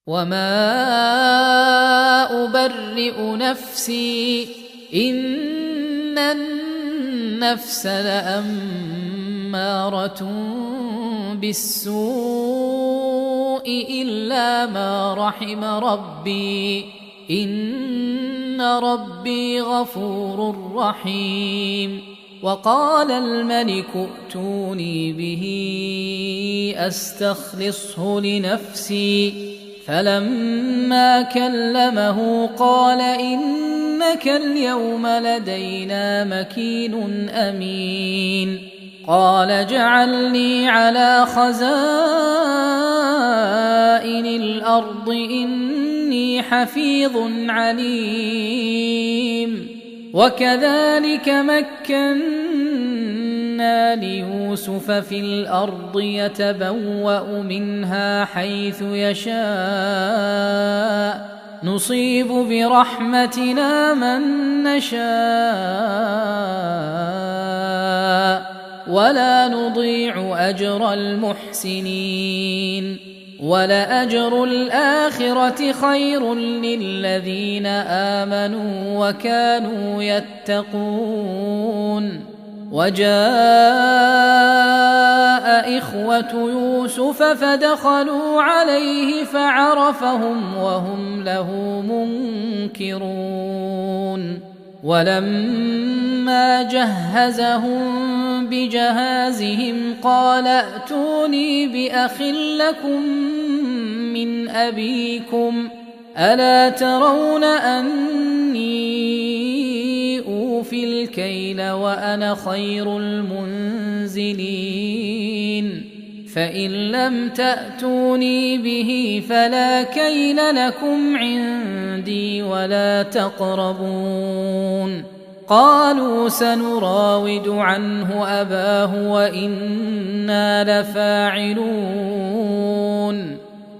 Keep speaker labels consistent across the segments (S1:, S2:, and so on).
S1: وما أبرئ نفسي إن النفس لأمارة بالسوء إلا ما رحم ربي إن ربي غفور رحيم. وقال الملك ائتوني به أستخلصه لنفسي فلما كلمه قال إنك اليوم لدينا مكين أمين. قال اجعلني على خزائن الأرض إني حفيظ عليم. وكذلك مكنا ليوسف في الأرض يتبوأ منها حيث يشاء نصيب برحمتنا من نشاء ولا نضيع أجر المحسنين. ولأجر الآخرة خير للذين آمنوا وكانوا يتقون. وجاء إخوة يوسف فدخلوا عليه فعرفهم وهم له منكرون. ولما جهزهم بجهازهم قال ائتوني بأخ لكم من أبيكم ألا ترون أني أوفي الكيل وأنا خير المنزلين فإن لم تأتوني به فلا كيل لكم عندي ولا تقربون. قالوا سنراود عنه أباه وإنا لفاعلون.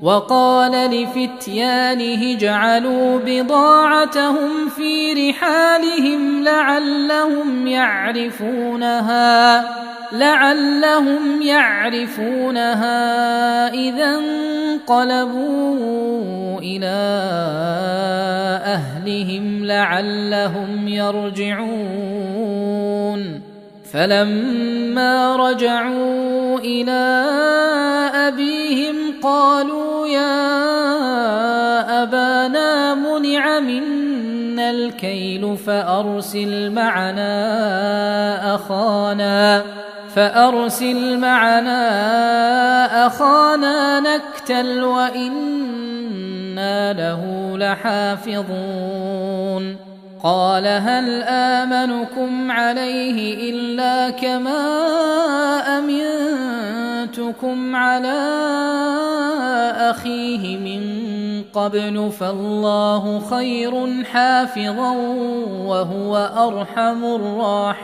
S1: وقال لفتيانه اجعلوا بضاعتهم في رحالهم لعلهم يعرفونها إذا انقلبوا إلى أهلهم لعلهم يرجعون. فلما رجعوا إلى أبيهم قالوا يا أبانا منع منا الكيل فأرسل معنا أخانا نكتل وإنا له لحافظون. قال هل آمنكم عليه إلا كما أمنتكم على أخيه من قبل فالله خير حافظا وهو أرحم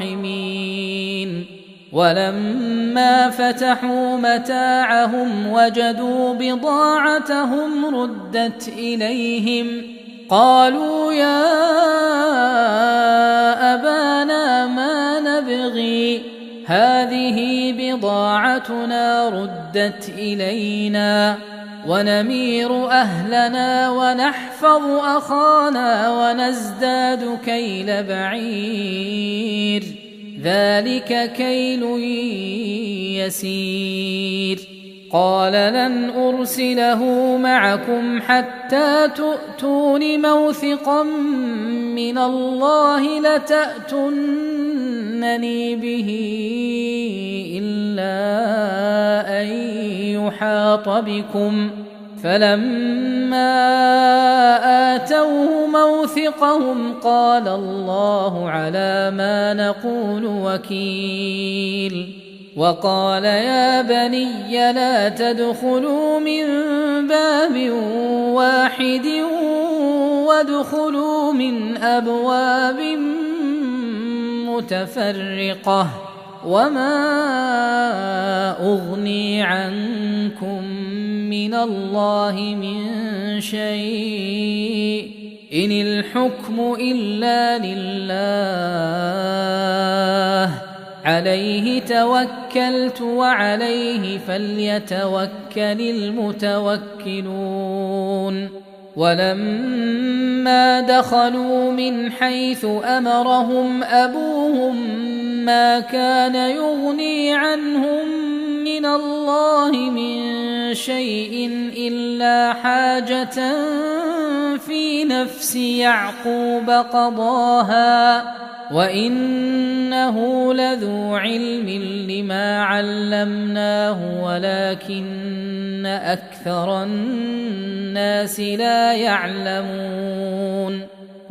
S1: الراحمين. ولما فتحوا متاعهم وجدوا بضاعتهم ردت إليهم قالوا يا أبانا ما نبغي هذه بضاعتنا ردت إلينا ونمير أهلنا ونحفظ أخانا ونزداد كيل بعير ذلك كيل يسير. قال لن أرسله معكم حتى تؤتون موثقا من الله لتأتونني به إلا أن يحاط بكم. فلما آتوه موثقهم قال الله على ما نقول وكيل. وقال يا بني لا تدخلوا من باب واحد وادخلوا من أبواب متفرقة وما أغني عنكم من الله من شيء إن الحكم إلا لله عليه توكلت وعليه فليتوكل المتوكلون ولما دخلوا من حيث أمرهم أبوهم ما كان يغني عنهم من الله من شيء إلا حاجة في نفس يعقوب قضاها وإنه لذو علم لما علمناه ولكن أكثر الناس لا يعلمون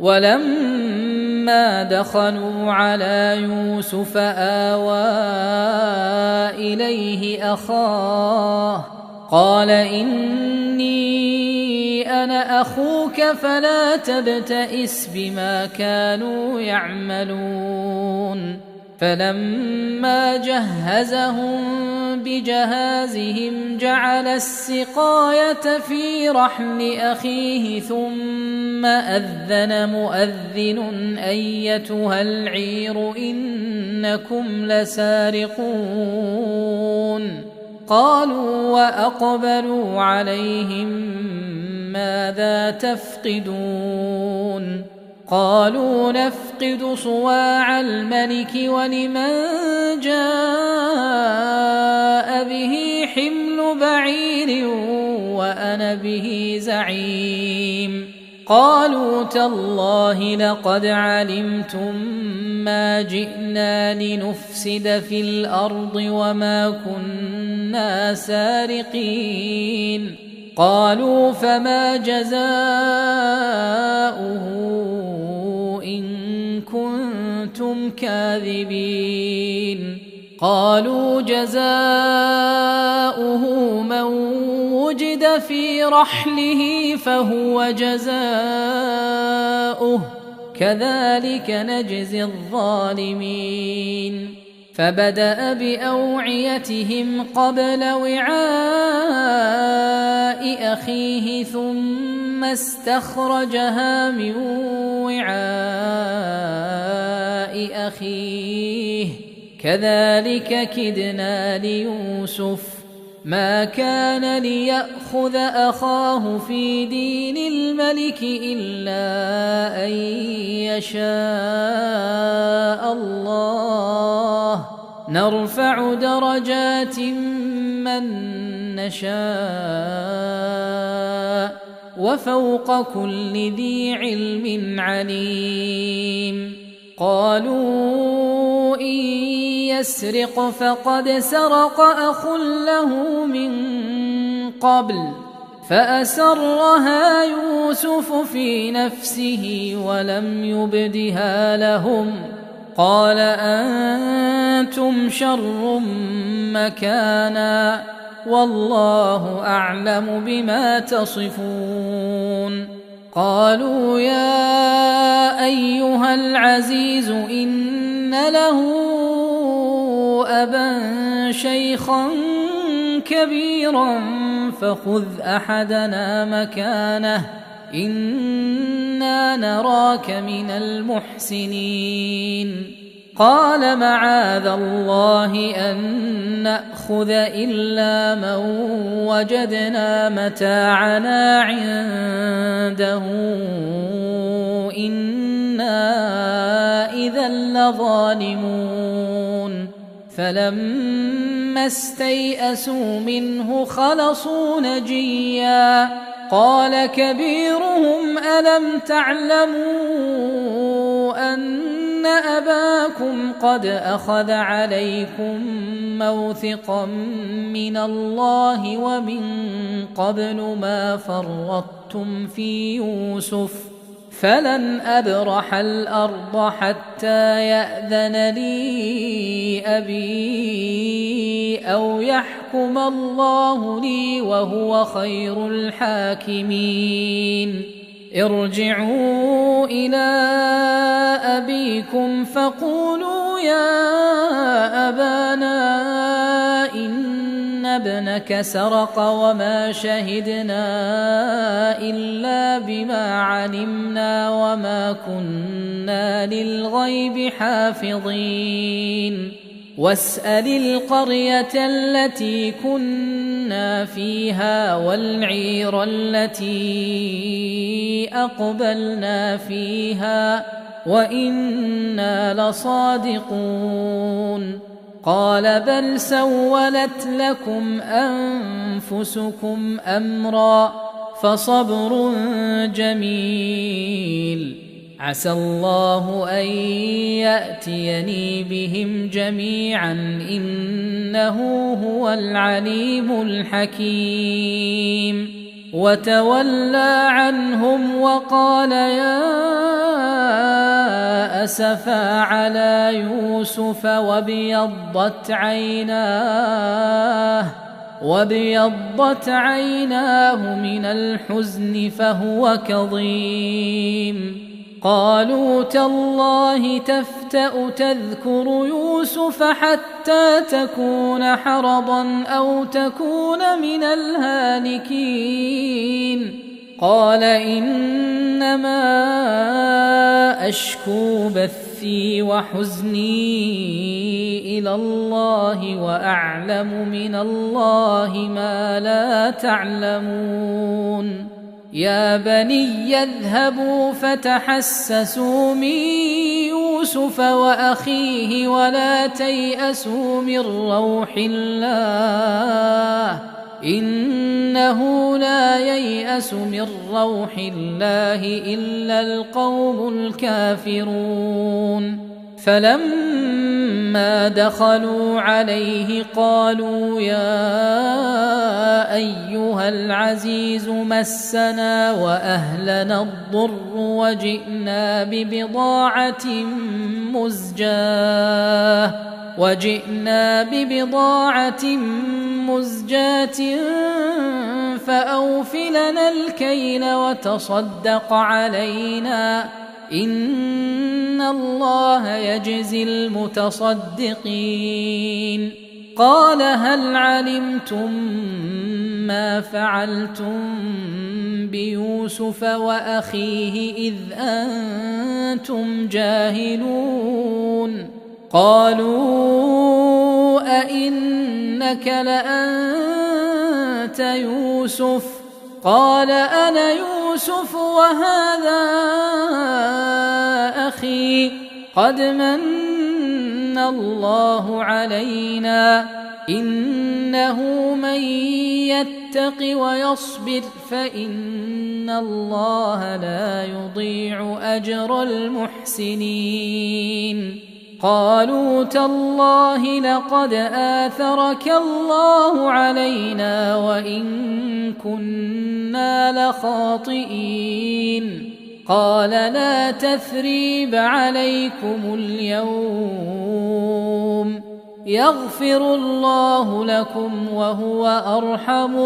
S1: ولما دخلوا على يوسف آوى إليه أخاه قال إني أنا أخوك فلا تبتئس بما كانوا يعملون فلما جهزهم بجهازهم جعل السقاية في رحل أخيه ثم أذن مؤذن أيتها العير إنكم لسارقون قالوا وأقبلوا عليهم ماذا تفقدون قالوا نفقد صواع الملك ولمن جاء به حمل بعير وأنا به زعيم قالوا تالله لقد علمتم ما جئنا لنفسد في الأرض وما كنا سارقين قالوا فما جزاؤه إن كنتم كاذبين قالوا جزاؤه من وجد في رحله فهو جزاؤه كذلك نجزي الظالمين فبدأ بأوعيتهم قبل وعاء أخيه ثم استخرجها من وعاء أخيه كذلك كدنا ليوسف ما كان ليأخذ أخاه في دين الملك إلا أن يشاء الله نرفع درجات من نشاء وفوق كل ذي علم عليم قالوا إن يسرق فقد سرق أخ له من قبل فأسرها يوسف في نفسه ولم يبدها لهم قال أنتم شر مكانا والله أعلم بما تصفون قالوا يا أيها العزيز إن له أبا شيخا كبيرا فخذ أحدنا مكانه إنا نراك من المحسنين قال معاذ الله أن نأخذ إلا من وجدنا متاعنا عنده إنا إذا لظالمون فلما استيئسوا منه خلصوا نجيا قال كبيرهم ألم تعلموا أن أباكم قد أخذ عليكم موثقا من الله ومن قبل ما فرطتم في يوسف فلن أبرح الأرض حتى يأذن لي أبي أو يحكم الله لي وهو خير الحاكمين ارجعوا إلى أبيكم فقولوا يا أبانا إن ابنك سرق وما شهدنا إلا بما علمنا وما كنا للغيب حافظين واسأل القرية التي كنا فيها والعير التي أقبلنا فيها وإنا لصادقون. قال بل سولت لكم أنفسكم أمرا فصبر جميل عسى الله أن يأتيني بهم جميعا إنه هو العليم الحكيم. وتولى عنهم وقال يا أسفا على يوسف وابيضت عيناه من الحزن فهو كظيم. قالوا تالله تفتأ تذكر يوسف حتى تكون حرضا أو تكون من الهالكين. قال إنما أشكو بثي وحزني إلى الله وأعلم من الله ما لا تعلمون. يا بني يذهبوا فتحسسوا من يوسف وأخيه ولا تيأسوا من روح الله إنه لا ييأس من روح الله إلا القوم الكافرون. فلما دخلوا عليه قالوا يا أيها العزيز مسنا وأهلنا الضر وجئنا ببضاعة مزجاة فأوف لنا الكيل وتصدق علينا إن الله يجزي المتصدقين. قال هل علمتم ما فعلتم بيوسف وأخيه إذ أنتم جاهلون؟ قالوا أئنك لأنت يوسف؟ قال أنا يوسف وهذا أخي قد من الله علينا إنه من يتق ويصبر فإن الله لا يضيع أجر المحسنين. قالوا تالله لقد آثرك الله علينا وإن كنا لخاطئين. قال لا تثريب عليكم اليوم يغفر الله لكم وهو أرحم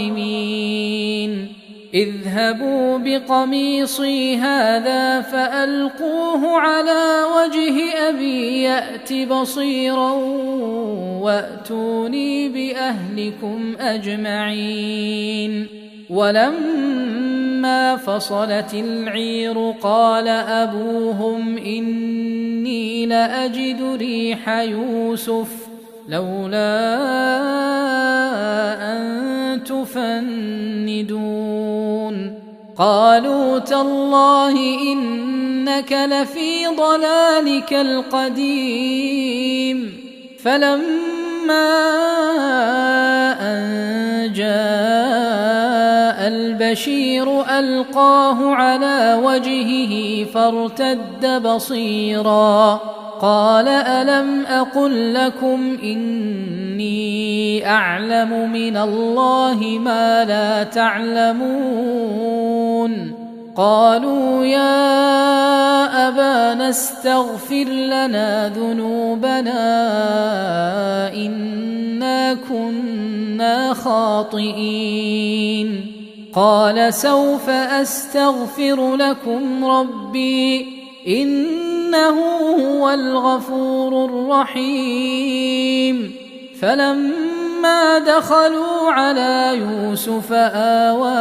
S1: الراحمين. اذهبوا بقميصي هذا فألقوه على وجه أبي يأت بصيرا وأتوني بأهلكم أجمعين. ولما فصلت العير قال أبوهم إني لأجد ريح يوسف لولا أن تفندون. قالوا تالله إنك لفي ضلالك القديم. فلما أن جاء البشير ألقاه على وجهه فارتد بصيرا قال ألم أقل لكم إني أعلم من الله ما لا تعلمون. قالوا يا أبانا استغفر لنا ذنوبنا إنا كنا خاطئين. قال سوف أستغفر لكم ربي إنه هو الغفور الرحيم. فلما دخلوا على يوسف آوى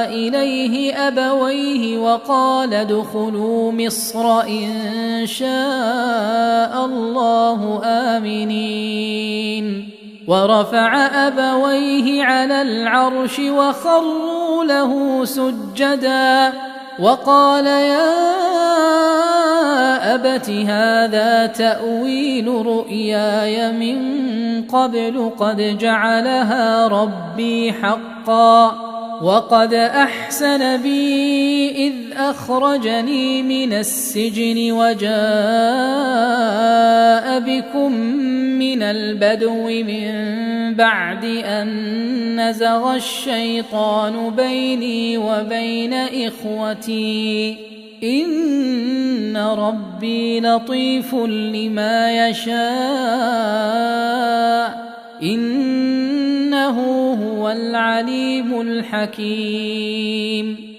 S1: إليه أبويه وقال ادخلوا مصر إن شاء الله آمنين ورفع أبويه على العرش وخروا له سجدا وقال يا أبت هذا تأويل رؤياي من قبل قد جعلها ربي حقا وقد أحسن بي إذ أخرجني من السجن وجاء بكم من البدو من بعد أن نزغ الشيطان بيني وبين إخوتي إن ربي لطيف لما يشاء إنه هو العليم الحكيم